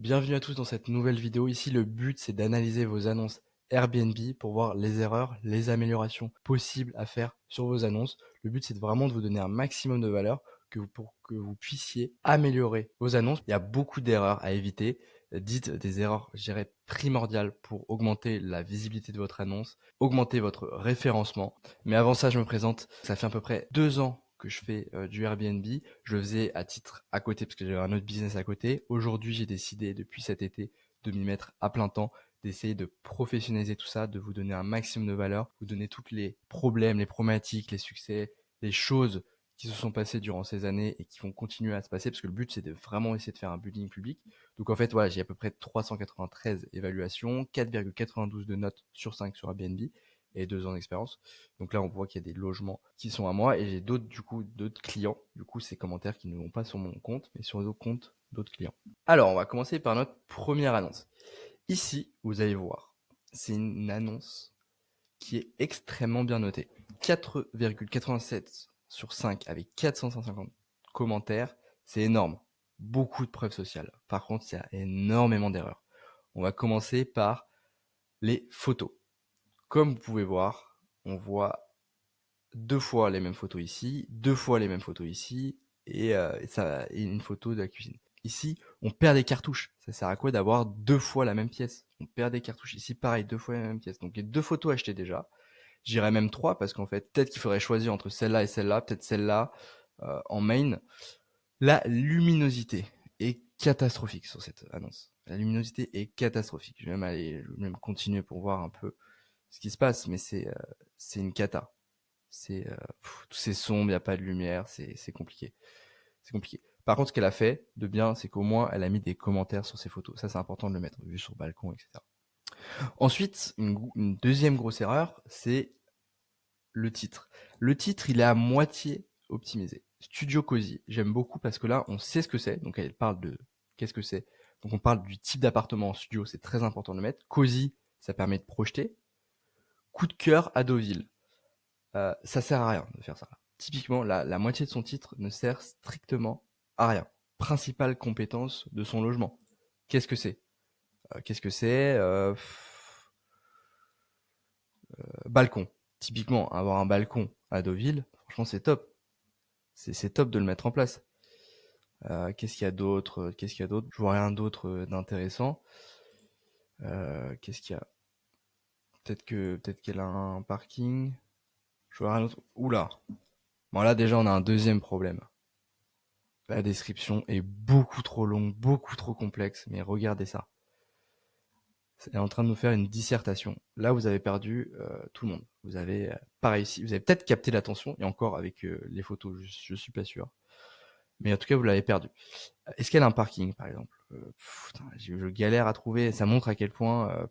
Bienvenue à tous dans cette nouvelle vidéo. Ici, le but, c'est d'analyser vos annonces Airbnb pour voir les erreurs, les améliorations possibles à faire sur vos annonces. Le but, c'est vraiment de vous donner un maximum de valeur pour que vous puissiez améliorer vos annonces. Il y a beaucoup d'erreurs à éviter. Dites des erreurs, je dirais, primordiales pour augmenter la visibilité de votre annonce, augmenter votre référencement. Mais avant ça, je me présente. Ça fait à peu près 2 ans que je fais du Airbnb. Je le faisais à titre à côté parce que j'avais un autre business à côté. Aujourd'hui, j'ai décidé depuis cet été de m'y mettre à plein temps, d'essayer de professionnaliser tout ça, de vous donner un maximum de valeur, vous donner tous les problèmes, les problématiques, les succès, les choses qui se sont passées durant ces années et qui vont continuer à se passer parce que le but, c'est de vraiment essayer de faire un building public. Donc en fait, voilà, j'ai à peu près 393 évaluations, 4,92 de notes sur 5 sur Airbnb et 2 ans d'expérience. Donc là, on voit qu'il y a des logements qui sont à moi et j'ai d'autres clients. Du coup, ces commentaires qui ne vont pas sur mon compte, mais sur d'autres comptes d'autres clients. Alors, on va commencer par notre première annonce. Ici, vous allez voir, c'est une annonce qui est extrêmement bien notée. 4,87 sur 5 avec 450 commentaires, c'est énorme. Beaucoup de preuves sociales. Par contre, il y a énormément d'erreurs. On va commencer par les photos. Comme vous pouvez voir, on voit 2 fois les mêmes photos ici, 2 fois les mêmes photos ici, et une photo de la cuisine. Ici, on perd des cartouches. Ça sert à quoi d'avoir 2 fois la même pièce? On perd des cartouches. Ici, pareil, 2 fois la même pièce. Donc, il y a 2 photos achetées déjà. J'irais même 3 parce qu'en fait, peut-être qu'il faudrait choisir entre celle-là et celle-là, peut-être celle-là en main. La luminosité est catastrophique sur cette annonce. La luminosité est catastrophique. Je vais même continuer pour voir un peu ce qui se passe, mais c'est une cata. C'est sombre, il n'y a pas de lumière, c'est compliqué. C'est compliqué. Par contre, ce qu'elle a fait de bien, c'est qu'au moins, elle a mis des commentaires sur ses photos. Ça, c'est important de le mettre, vue sur le balcon, etc. Ensuite, une deuxième grosse erreur, c'est le titre. Le titre, il est à moitié optimisé. Studio Cozy, j'aime beaucoup parce que là, on sait ce que c'est. Donc, elle parle de qu'est-ce que c'est. Donc, on parle du type d'appartement en studio, c'est très important de le mettre. Cozy, ça permet de projeter. Coup de cœur à Deauville. Ça sert à rien de faire ça. Typiquement, la moitié de son titre ne sert strictement à rien. Principale compétence de son logement. Qu'est-ce que c'est? Qu'est-ce que c'est Balcon. Typiquement, avoir un balcon à Deauville, franchement, c'est top. C'est top de le mettre en place. Qu'est-ce qu'il y a d'autre? Qu'est-ce qu'il y a d'autre? Je vois rien d'autre d'intéressant. Qu'est-ce qu'il y a? Peut-être qu'elle a un parking. Je vois rien d'autre. Oula. Bon là déjà on a un deuxième problème. La description est beaucoup trop longue, beaucoup trop complexe, mais regardez ça. C'est en train de nous faire une dissertation. Là, vous avez perdu tout le monde. Vous avez pas réussi. Vous avez peut-être capté l'attention, et encore avec les photos, je suis pas sûr. Mais en tout cas, vous l'avez perdu. Est-ce qu'elle a un parking, par exemple putain, je galère à trouver. Ça montre à quel point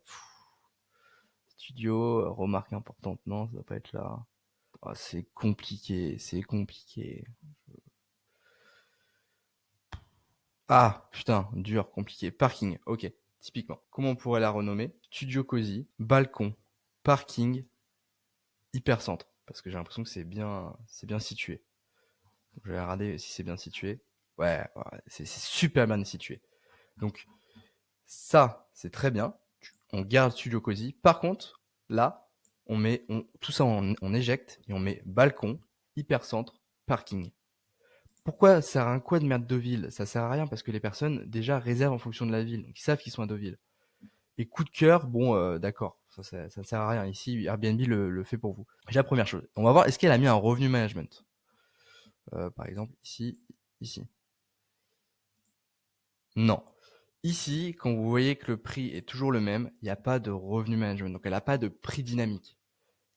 studio, remarque importante. Non, ça doit pas être là. Ah, c'est compliqué, c'est compliqué. Ah, putain, dur, compliqué. Parking, ok. Typiquement. Comment on pourrait la renommer? Studio Cozy, balcon, parking, hypercentre. Parce que j'ai l'impression que c'est bien situé. Donc, je vais regarder si c'est bien situé. Ouais, ouais, c'est super bien situé. Donc, ça, c'est très bien. On garde Studio Cozy. Par contre, là, tout ça, on éjecte et on met balcon, hypercentre, parking. Pourquoi ça sert à quoi de mettre Deauville? Ça sert à rien parce que les personnes déjà réservent en fonction de la ville, donc ils savent qu'ils sont à Deauville. Et coup de cœur, bon, d'accord, ça ne sert à rien. Ici, Airbnb le fait pour vous. Déjà, première chose, on va voir est-ce qu'elle a mis un revenu management. Par exemple, ici. Non. Ici, quand vous voyez que le prix est toujours le même, il n'y a pas de revenu management, donc elle n'a pas de prix dynamique.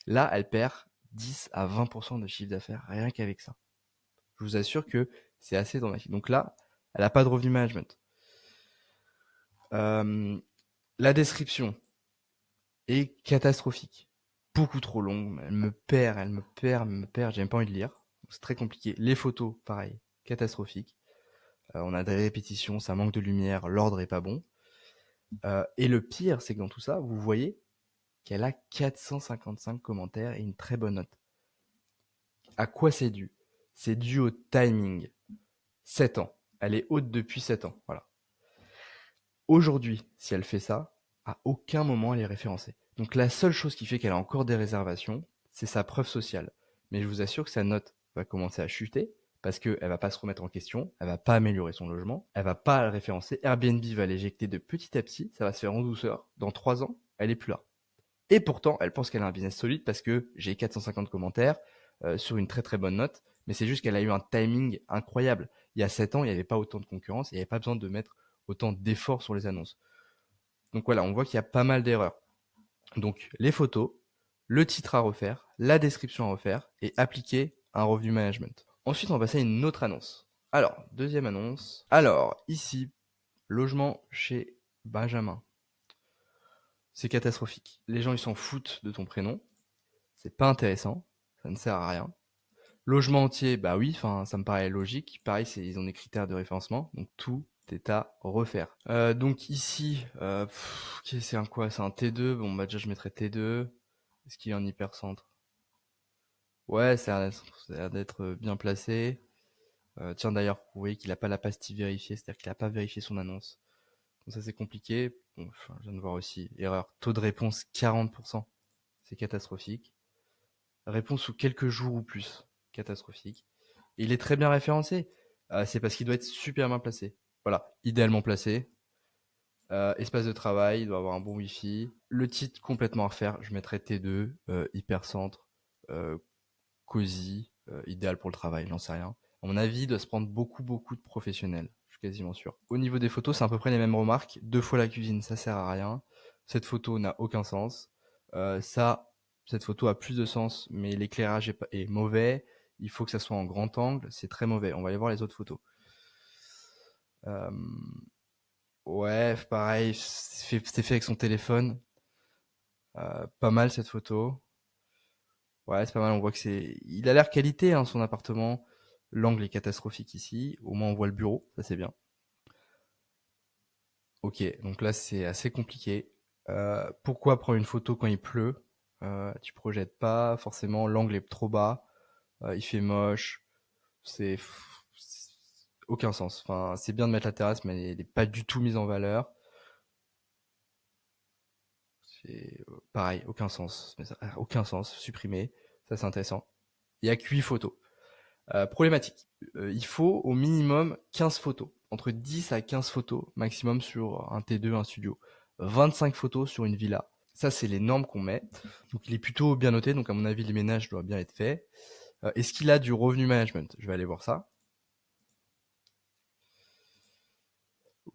Là, elle perd 10 à 20% de chiffre d'affaires, rien qu'avec ça. Je vous assure que c'est assez dramatique. Donc là, elle n'a pas de revenu management. La description est catastrophique. Beaucoup trop longue. Elle me perd. J'ai même pas envie de lire. C'est très compliqué. Les photos, pareil, catastrophique. On a des répétitions, ça manque de lumière, l'ordre est pas bon. Et le pire, c'est que dans tout ça, vous voyez qu'elle a 455 commentaires et une très bonne note. À quoi c'est dû? C'est dû au timing. 7 ans. Elle est haute depuis 7 ans. Voilà. Aujourd'hui, si elle fait ça, à aucun moment elle est référencée. Donc la seule chose qui fait qu'elle a encore des réservations, c'est sa preuve sociale. Mais je vous assure que sa note va commencer à chuter parce qu'elle va pas se remettre en question, elle va pas améliorer son logement, elle va pas le référencer. Airbnb va l'éjecter de petit à petit, ça va se faire en douceur. Dans 3 ans, elle est plus là. Et pourtant, elle pense qu'elle a un business solide parce que j'ai 450 commentaires sur une très très bonne note. Mais c'est juste qu'elle a eu un timing incroyable. Il y a 7 ans, il n'y avait pas autant de concurrence, il n'y avait pas besoin de mettre autant d'efforts sur les annonces. Donc voilà, on voit qu'il y a pas mal d'erreurs. Donc les photos, le titre à refaire, la description à refaire et appliquer un revenu management. Ensuite, on va passer à une autre annonce. Alors, deuxième annonce. Alors, ici, logement chez Benjamin. C'est catastrophique. Les gens, ils s'en foutent de ton prénom. C'est pas intéressant. Ça ne sert à rien. Logement entier, bah oui, enfin, ça me paraît logique. Pareil, ils ont des critères de référencement. Donc tout est à refaire. Donc ici, c'est un quoi? C'est un T2. Bon, bah déjà, je mettrais T2. Est-ce qu'il est en hypercentre? Ouais, ça a l'air d'être bien placé. Tiens, d'ailleurs, vous voyez qu'il n'a pas la pastille vérifiée, c'est-à-dire qu'il n'a pas vérifié son annonce. Donc ça, c'est compliqué. Bon, enfin, je viens de voir aussi, erreur. Taux de réponse 40%. C'est catastrophique. Réponse sous quelques jours ou plus. Catastrophique. Et il est très bien référencé. C'est parce qu'il doit être super bien placé. Voilà, idéalement placé. Espace de travail, il doit avoir un bon wifi. Le titre complètement à refaire, je mettrais T2, hypercentre, euh, cosy, idéal pour le travail, j'en sais rien. À mon avis, il doit se prendre beaucoup de professionnels, je suis quasiment sûr. Au niveau des photos, c'est à peu près les mêmes remarques. 2 fois la cuisine, ça sert à rien. Cette photo n'a aucun sens. Cette photo a plus de sens, mais l'éclairage est mauvais. Il faut que ça soit en grand angle, c'est très mauvais. On va aller voir les autres photos. Euh, ouais, pareil, c'est fait avec son téléphone. Pas mal cette photo. Ouais, c'est pas mal. On voit que il a l'air qualité, hein, son appartement. L'angle est catastrophique ici. Au moins, on voit le bureau. Ça, c'est bien. Ok, donc là, c'est assez compliqué. Pourquoi prendre une photo quand il pleut? Tu projettes pas. Forcément, l'angle est trop bas. Il fait moche. C'est aucun sens. Enfin, c'est bien de mettre la terrasse, mais elle n'est pas du tout mise en valeur. C'est pareil, aucun sens. Aucun sens. Supprimé. Ça, c'est intéressant. Il y a que 8 photos. Problématique. Il faut au minimum 15 photos. Entre 10 à 15 photos maximum sur un T2, un studio. 25 photos sur une villa. Ça, c'est les normes qu'on met. Donc, il est plutôt bien noté. Donc, à mon avis, les ménages doivent bien être faits. Est-ce qu'il a du revenu management? Je vais aller voir ça.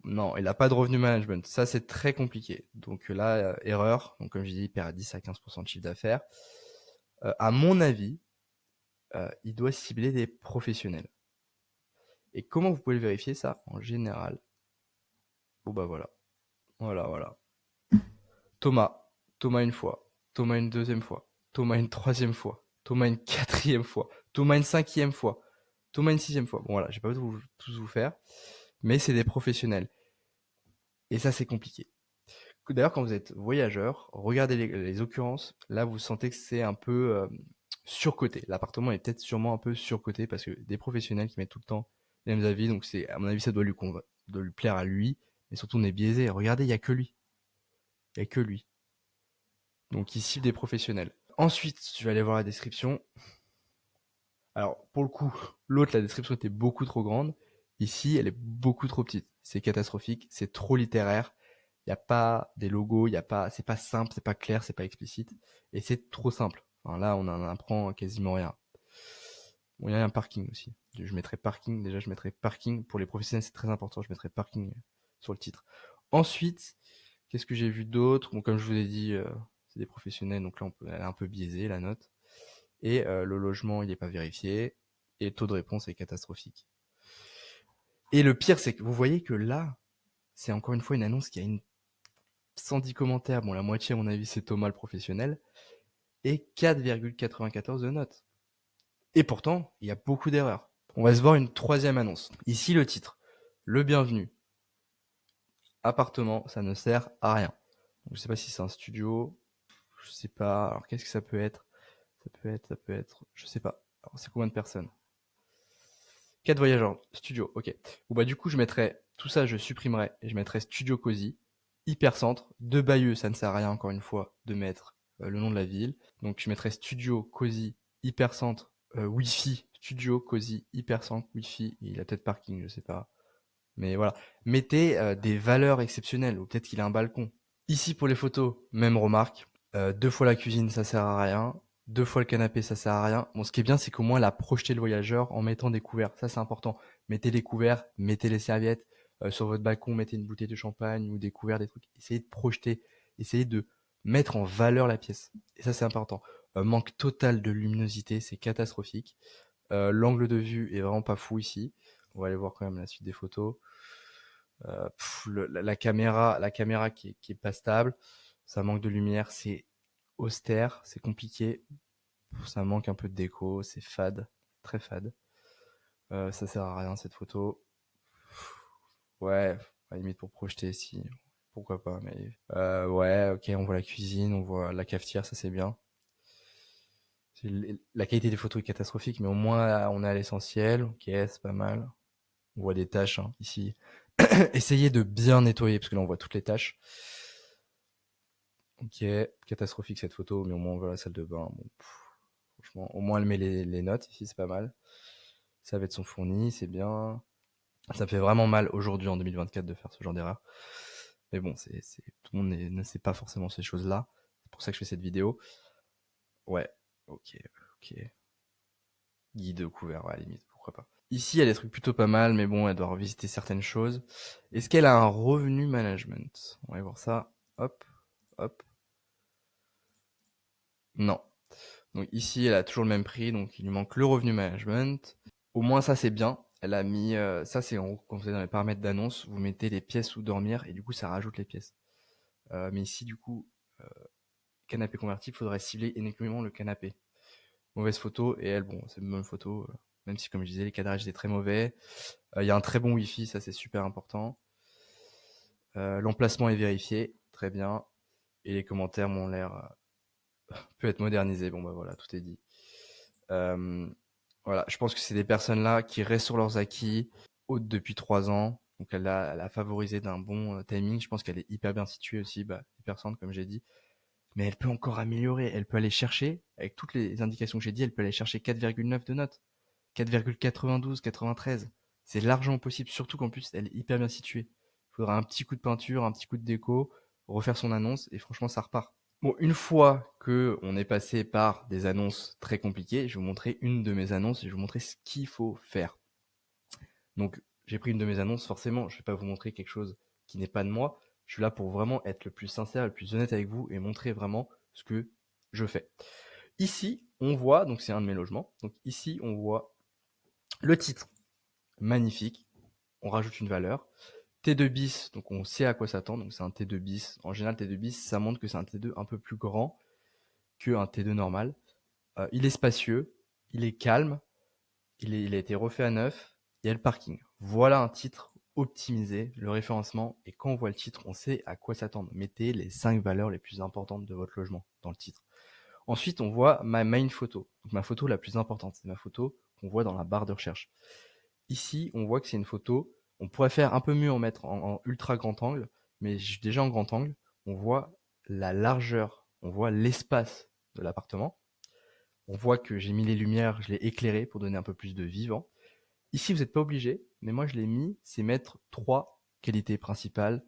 Non, il n'a pas de revenu management. Ça, c'est très compliqué. Donc là, erreur. Donc, comme je dis, il perd 10 à 15% de chiffre d'affaires. À mon avis, il doit cibler des professionnels. Et comment vous pouvez le vérifier ça? En général, bon bah voilà. Voilà. Thomas. Thomas une fois. Thomas une deuxième fois. Thomas une troisième fois. Thomas une quatrième fois. Thomas une cinquième fois. Thomas une sixième fois. Bon voilà, je vais pas tous vous faire. Mais c'est des professionnels. Et ça, c'est compliqué. D'ailleurs, quand vous êtes voyageur, regardez les occurrences. Là, vous sentez que c'est un peu surcoté. L'appartement est peut-être sûrement un peu surcoté parce que des professionnels qui mettent tout le temps les mêmes avis. Donc, à mon avis, ça doit lui plaire à lui. Mais surtout, on est biaisé. Regardez, il n'y a que lui. Il n'y a que lui. Donc, il cible des professionnels. Ensuite, je vais aller voir la description. Alors, pour le coup, l'autre, la description était beaucoup trop grande. Ici, elle est beaucoup trop petite. C'est catastrophique. C'est trop littéraire. Il n'y a pas des logos. C'est pas simple, c'est pas clair, c'est pas explicite. Et c'est trop simple. Enfin, là, on en apprend quasiment rien. Bon, il y a un parking aussi. Je mettrai parking. Déjà, je mettrai parking. Pour les professionnels, c'est très important. Je mettrai parking sur le titre. Ensuite, qu'est-ce que j'ai vu d'autre? Bon, comme je vous ai dit, c'est des professionnels, donc là, elle est un peu biaisée, la note. Et le logement, il n'est pas vérifié. Et le taux de réponse est catastrophique. Et le pire, c'est que vous voyez que là, c'est encore une fois une annonce qui a 110 commentaires. Bon, la moitié, à mon avis, c'est Thomas le professionnel. Et 4,94 de notes. Et pourtant, il y a beaucoup d'erreurs. On va se voir une troisième annonce. Ici, le titre. Le bienvenu. Appartement, ça ne sert à rien. Donc, je sais pas si c'est un studio. Je sais pas. Alors, qu'est-ce que ça peut être? Ça peut être. Je sais pas. Alors, c'est combien de personnes? 4 voyageurs. Studio, ok. Bon, bah, du coup, je mettrais Tout ça, je supprimerai et je mettrai Studio Cozy, Hypercentre, de Bayeux, ça ne sert à rien encore une fois de mettre le nom de la ville. Donc je mettrai Studio Cozy, Hypercentre, Wi-Fi, Studio Cozy, Hypercentre, Wi-Fi, et il a peut-être parking, je sais pas. Mais voilà, mettez des valeurs exceptionnelles, ou peut-être qu'il a un balcon. Ici pour les photos, même remarque, 2 fois la cuisine, ça sert à rien. 2 fois le canapé, ça sert à rien. Bon, ce qui est bien, c'est qu'au moins, elle a projeté le voyageur en mettant des couverts. Ça, c'est important. Mettez les couverts, mettez les serviettes. Sur votre balcon, mettez une bouteille de champagne ou des couverts, des trucs. Essayez de projeter. Essayez de mettre en valeur la pièce. Et ça, c'est important. Manque total de luminosité, c'est catastrophique. L'angle de vue est vraiment pas fou ici. On va aller voir quand même la suite des photos. La caméra qui est pas stable. Ça manque de lumière, c'est austère, c'est compliqué. Ça manque un peu de déco, c'est fade, très fade. Ça sert à rien cette photo. Ouais, à la limite pour projeter, si. Pourquoi pas, mais. Ouais, ok, on voit la cuisine, on voit la cafetière, ça c'est bien. La qualité des photos est catastrophique, mais au moins on est à l'essentiel. Ok, c'est pas mal. On voit des taches hein, ici. Essayez de bien nettoyer, parce que là on voit toutes les taches. Ok, catastrophique cette photo, mais au moins on voit la salle de bain. Bon, franchement, au moins elle met les notes ici, c'est pas mal. Ça va être son fourni, c'est bien. Ça me fait vraiment mal aujourd'hui en 2024 de faire ce genre d'erreur. Mais bon, tout le monde ne sait pas forcément ces choses-là. C'est pour ça que je fais cette vidéo. Ouais, ok, ok. Guide couvert, ouais, à la limite, pourquoi pas. Ici, il y a des trucs plutôt pas mal, mais bon, elle doit revisiter certaines choses. Est-ce qu'elle a un revenu management? On va voir ça. Hop, hop. Non. Donc ici, elle a toujours le même prix, donc il lui manque le revenu management. Au moins ça c'est bien. Elle a mis ça c'est en quand vous êtes dans les paramètres d'annonce, vous mettez les pièces où dormir et du coup ça rajoute les pièces. Mais ici du coup canapé convertible, faudrait cibler uniquement le canapé. Mauvaise photo et elle bon c'est une bonne photo même si comme je disais les cadrages étaient très mauvais. Il y a un très bon wifi, ça c'est super important. L'emplacement est vérifié, très bien. Et les commentaires m'ont l'air peut être modernisés. Bon bah voilà, tout est dit. Euh, voilà, je pense que c'est des personnes-là qui restent sur leurs acquis, hautes depuis 3 ans. Donc elle a favorisé d'un bon timing. Je pense qu'elle est hyper bien située aussi, bah, hyper centre comme j'ai dit. Mais elle peut encore améliorer. Elle peut aller chercher, avec toutes les indications que j'ai dit, elle peut aller chercher 4,9 de notes. 4,92, 93. C'est largement possible, surtout qu'en plus elle est hyper bien située. Il faudra un petit coup de peinture, un petit coup de déco, refaire son annonce et franchement ça repart. Bon, une fois que on est passé par des annonces très compliquées, je vais vous montrer une de mes annonces et je vais vous montrer ce qu'il faut faire. Donc, j'ai pris une de mes annonces, forcément, je vais pas vous montrer quelque chose qui n'est pas de moi. Je suis là pour vraiment être le plus sincère, le plus honnête avec vous et montrer vraiment ce que je fais. Ici, on voit, donc c'est un de mes logements, donc ici, on voit le titre. Magnifique. On rajoute une valeur. T2 bis, donc on sait à quoi s'attendre, donc c'est un T2 bis. En général, T2 bis, ça montre que c'est un T2 un peu plus grand qu'un T2 normal. Il est spacieux, il est calme, il a été refait à neuf, il y a le parking. Voilà un titre optimisé, le référencement, et quand on voit le titre, on sait à quoi s'attendre. Mettez les 5 valeurs les plus importantes de votre logement dans le titre. Ensuite, on voit ma main photo, donc ma photo la plus importante, c'est ma photo qu'on voit dans la barre de recherche. Ici, on voit que c'est une photo, on pourrait faire un peu mieux en mettre en ultra grand angle, mais déjà en grand angle, on voit la largeur, on voit l'espace de l'appartement. On voit que j'ai mis les lumières, je l'ai éclairé pour donner un peu plus de vivant. Ici, vous n'êtes pas obligé, mais moi je l'ai mis, c'est mettre 3 qualités principales.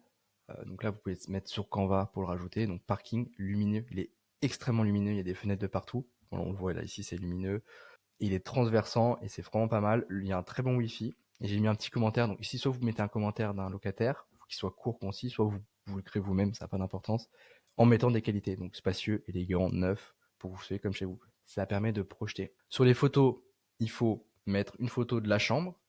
Donc là, vous pouvez se mettre sur Canva pour le rajouter. Donc parking, lumineux, il est extrêmement lumineux, il y a des fenêtres de partout. Bon, on le voit là, ici c'est lumineux. Il est transversant et c'est vraiment pas mal. Il y a un très bon wifi. Et j'ai mis un petit commentaire. Donc ici, soit vous mettez un commentaire d'un locataire, qu'il soit court, concis, soit vous le créez vous-même, ça n'a pas d'importance, en mettant des qualités. Donc spacieux, élégant, neuf, pour vous faire comme chez vous. Ça permet de projeter. Sur les photos, il faut mettre une photo de la chambre.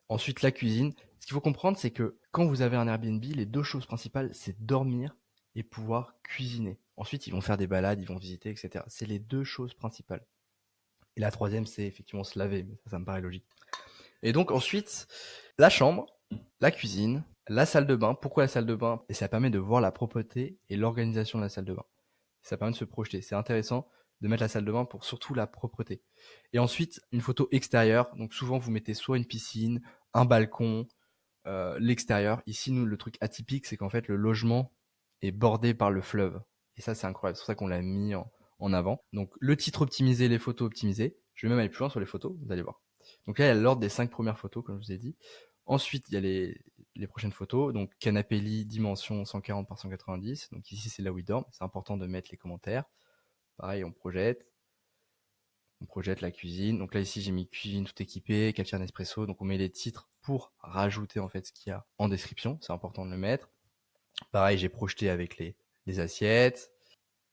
Ensuite, la cuisine. Ce qu'il faut comprendre, c'est que quand vous avez un Airbnb, les 2 choses principales, c'est dormir et pouvoir cuisiner. Ensuite, ils vont faire des balades, ils vont visiter, etc. C'est les 2 choses principales. Et la troisième, c'est effectivement se laver, mais ça me paraît logique. Et donc ensuite, la chambre, la cuisine, la salle de bain. Pourquoi la salle de bain? Et ça permet de voir la propreté et l'organisation de la salle de bain. Ça permet de se projeter. C'est intéressant de mettre la salle de bain pour surtout la propreté. Et ensuite, une photo extérieure. Donc souvent, vous mettez soit une piscine, un balcon, L'extérieur, ici, nous, le truc atypique, c'est qu'en fait, le logement est bordé par le fleuve. Et ça, c'est incroyable. C'est pour ça qu'on l'a mis en avant. Donc, le titre optimisé, les photos optimisées. Je vais même aller plus loin sur les photos, vous allez voir. Donc là, il y a l'ordre des 5 premières photos, comme je vous ai dit. Ensuite, il y a les prochaines photos. Donc, canapé lit, dimension 140 par 190. Donc ici, c'est là où il dort. C'est important de mettre les commentaires. Pareil, on projette. On projette la cuisine. Donc là, ici, j'ai mis cuisine tout équipée, cafetière Nespresso. Donc on met les titres pour rajouter en fait ce qu'il y a en description. C'est important de le mettre. Pareil, j'ai projeté avec les assiettes.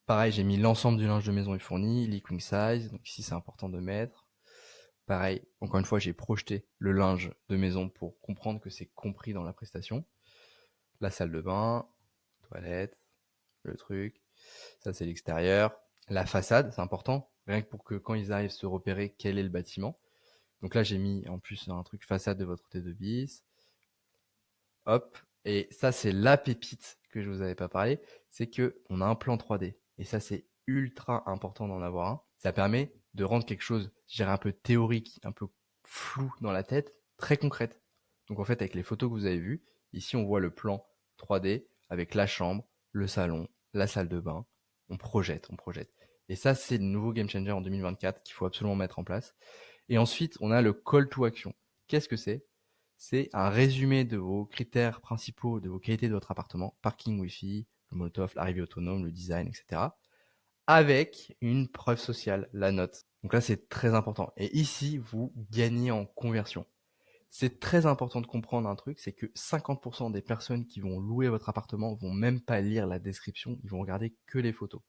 Pareil, j'ai mis l'ensemble du linge de maison est fourni, lit queen size. Donc ici, c'est important de mettre. Pareil, encore une fois, j'ai projeté le linge de maison pour comprendre que c'est compris dans la prestation. La salle de bain, toilette, le truc. Ça, c'est l'extérieur. La façade, c'est important. Rien que pour que quand ils arrivent se repérer quel est le bâtiment. Donc là, j'ai mis en plus un truc façade de votre T2 bis. Hop. Et ça, c'est la pépite que je vous avais pas parlé. C'est que on a un plan 3D. Et ça, c'est ultra important d'en avoir un. Ça permet de rendre quelque chose, je dirais, un peu théorique, un peu flou dans la tête, très concrète. Donc en fait, avec les photos que vous avez vues, ici, on voit le plan 3D avec la chambre, le salon, la salle de bain. On projette, on projette. Et ça, c'est le nouveau game changer en 2024 qu'il faut absolument mettre en place. Et ensuite, on a le call to action. Qu'est-ce que c'est? C'est un résumé de vos critères principaux, de vos qualités de votre appartement, parking Wi-Fi, le Molotov, l'arrivée autonome, le design, etc. Avec une preuve sociale, la note. Donc là, c'est très important. Et ici, vous gagnez en conversion. C'est très important de comprendre un truc, c'est que 50% des personnes qui vont louer votre appartement vont même pas lire la description, ils vont regarder que les photos.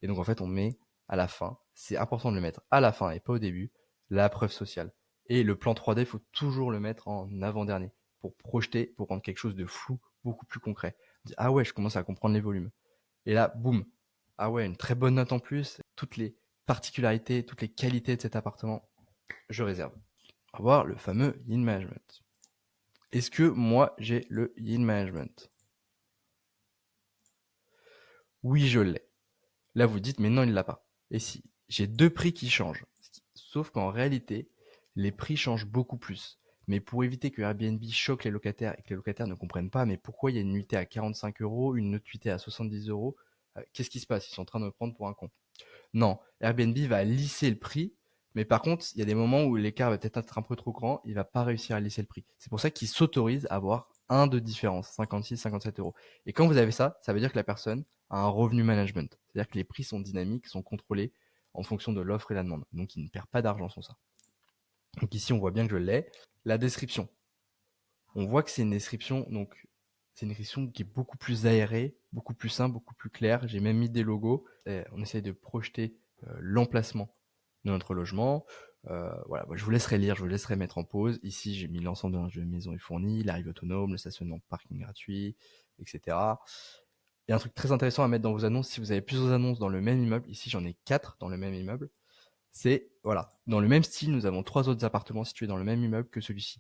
Et donc en fait, on met à la fin, c'est important de le mettre à la fin et pas au début, la preuve sociale. Et le plan 3D, il faut toujours le mettre en avant-dernier pour projeter, pour rendre quelque chose de flou beaucoup plus concret. On dit, ah ouais, je commence à comprendre les volumes. Et là, boum, ah ouais, une très bonne note en plus, toutes les particularités, toutes les qualités de cet appartement, je réserve. On va voir le fameux yield management. Est-ce que moi j'ai le yield management? Oui, je l'ai. Là, vous dites, mais non, il l'a pas. Et si, j'ai deux prix qui changent. Sauf qu'en réalité, les prix changent beaucoup plus. Mais pour éviter que Airbnb choque les locataires et que les locataires ne comprennent pas, mais pourquoi il y a une nuitée à 45 euros, une autre nuitée à 70 euros, qu'est-ce qui se passe? Ils sont en train de me prendre pour un con. Non, Airbnb va lisser le prix, mais par contre, il y a des moments où l'écart va peut-être être un peu trop grand, il va pas réussir à lisser le prix. C'est pour ça qu'il s'autorise à avoir un de différence, 56, 57 euros. Et quand vous avez ça, ça veut dire que la personne a un revenu management. C'est-à-dire que les prix sont dynamiques, sont contrôlés en fonction de l'offre et la demande. Donc, il ne perd pas d'argent sur ça. Donc ici, on voit bien que je l'ai. La description. On voit que c'est une description, donc c'est une description qui est beaucoup plus aérée, beaucoup plus simple, beaucoup plus claire. J'ai même mis des logos. Et on essaye de projeter l'emplacement de notre logement. Voilà, je vous laisserai lire, je vous laisserai mettre en pause. Ici, j'ai mis l'ensemble de la maison est fourni, l'arrivée autonome, le stationnement parking gratuit, etc. Il y a un truc très intéressant à mettre dans vos annonces. Si vous avez plusieurs annonces dans le même immeuble, ici j'en ai 4 dans le même immeuble, c'est, voilà, dans le même style, nous avons 3 autres appartements situés dans le même immeuble que celui-ci.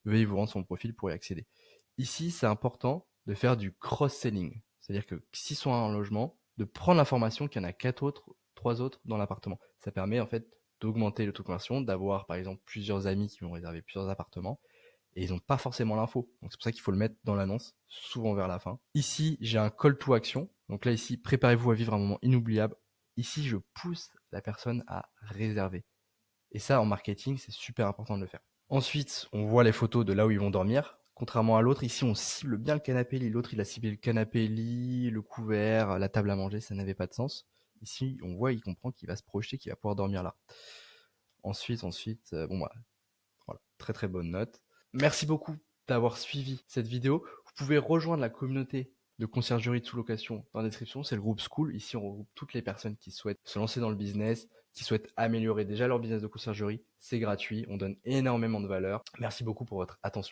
Veuillez vous rendre sur mon profil pour y accéder. Ici, c'est important de faire du cross-selling. C'est-à-dire que s'ils sont en logement, de prendre l'information qu'il y en a 4 autres, 3 autres dans l'appartement. Ça permet en fait d'augmenter le taux de conversion, d'avoir par exemple plusieurs amis qui vont réserver plusieurs appartements et ils n'ont pas forcément l'info. Donc c'est pour ça qu'il faut le mettre dans l'annonce, souvent vers la fin. Ici, j'ai un call to action. Donc là, ici, préparez-vous à vivre un moment inoubliable. Ici, je pousse la personne à réserver. Et ça, en marketing, c'est super important de le faire. Ensuite, on voit les photos de là où ils vont dormir. Contrairement à l'autre, ici, on cible bien le canapé lit. L'autre, il a ciblé le canapé lit, le couvert, la table à manger, ça n'avait pas de sens. Ici, on voit, il comprend qu'il va se projeter, qu'il va pouvoir dormir là. Ensuite, bon bah, voilà, très très bonne note. Merci beaucoup d'avoir suivi cette vidéo. Vous pouvez rejoindre la communauté de conciergerie de sous-location dans la description. C'est le groupe School. Ici, on regroupe toutes les personnes qui souhaitent se lancer dans le business, qui souhaitent améliorer déjà leur business de conciergerie. C'est gratuit. On donne énormément de valeur. Merci beaucoup pour votre attention.